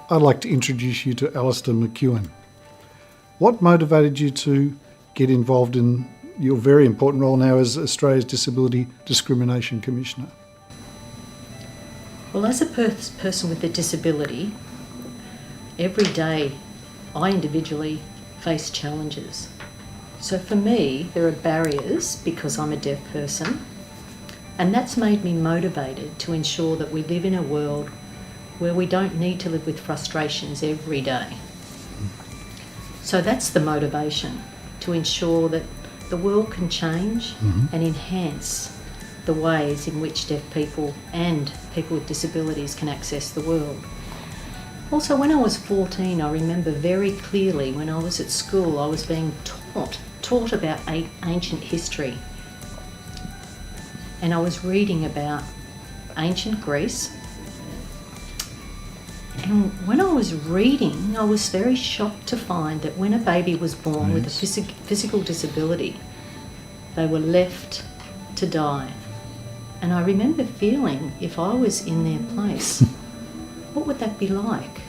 I'd like to introduce you to Alastair McEwin. What motivated you to get involved in your very important role now as Australia's Disability Discrimination Commissioner? Well, as a person with a disability, every day I individually face challenges. So for me, there are barriers because I'm a deaf person, and that's made me motivated to ensure that we live in a world where we don't need to live with frustrations every day. So that's the motivation, to ensure that the world can change and enhance the ways in which deaf people and people with disabilities can access the world. Also, when I was 14, I remember very clearly when I was at school, I was being taught about ancient history. And I was reading about ancient Greece. And when I was reading, I was very shocked to find that when a baby was born with a physical disability, they were left to die. And I remember feeling, if I was in their place, what would that be like?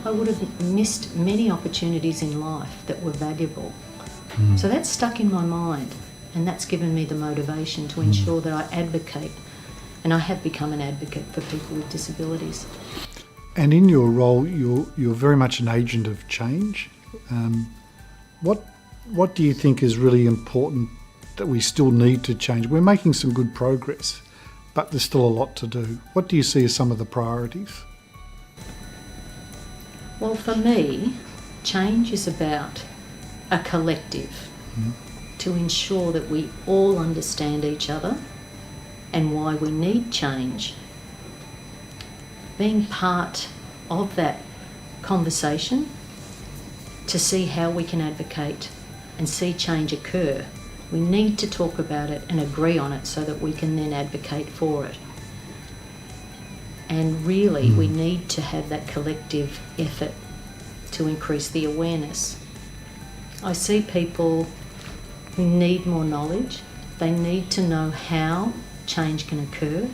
I would have missed many opportunities in life that were valuable. So that's stuck in my mind, and that's given me the motivation to ensure that I advocate, and I have become an advocate for people with disabilities. And in your role, you're very much an agent of change. What do you think is really important that we still need to change? We're making some good progress, but there's still a lot to do. What do you see as some of the priorities? Well, for me, change is about a collective to ensure that we all understand each other and why we need change. Being part of that conversation to see how we can advocate and see change occur. We need to talk about it and agree on it so that we can then advocate for it. And really, we need to have that collective effort to increase the awareness. I see people who need more knowledge. They need to know how change can occur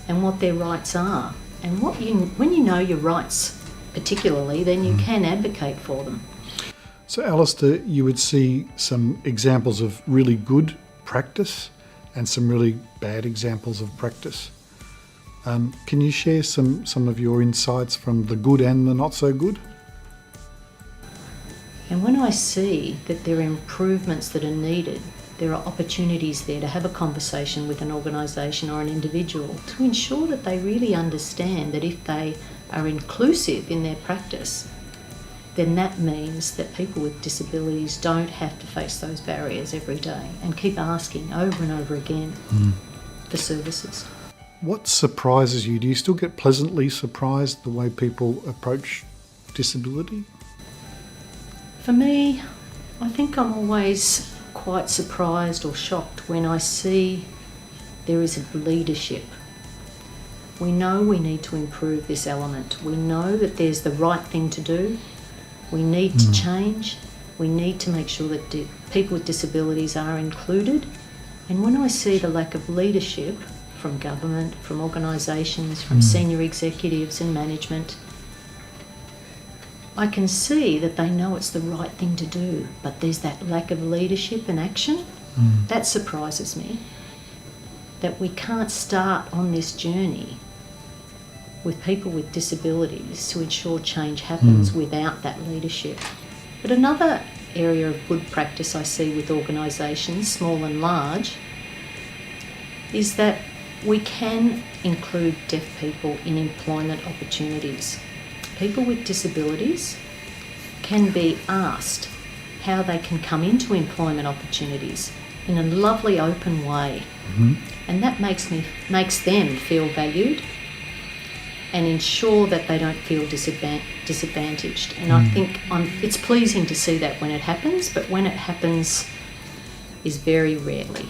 and what their rights are. And when you know your rights particularly, then you can advocate for them. So Alastair, you would see some examples of really good practice and some really bad examples of practice. Can you share some of your insights from the good and the not so good? And when I see that there are improvements that are needed, there are opportunities there to have a conversation with an organisation or an individual to ensure that they really understand that if they are inclusive in their practice, then that means that people with disabilities don't have to face those barriers every day and keep asking over and over again for services. What surprises you? Do you still get pleasantly surprised the way people approach disability? For me, I think I'm always quite surprised or shocked when I see there is a leadership. We know we need to improve this element. We know that there's the right thing to do. We need to change. We need to make sure that people with disabilities are included. And when I see the lack of leadership from government, from organisations, from senior executives and management, I can see that they know it's the right thing to do, but there's that lack of leadership and action. That surprises me, that we can't start on this journey with people with disabilities to ensure change happens without that leadership. But another area of good practice I see with organisations, small and large, is that we can include deaf people in employment opportunities. People with disabilities can be asked how they can come into employment opportunities in a lovely open way. And that makes them feel valued and ensure that they don't feel disadvantaged. And I think it's pleasing to see that when it happens, but when it happens is very rarely.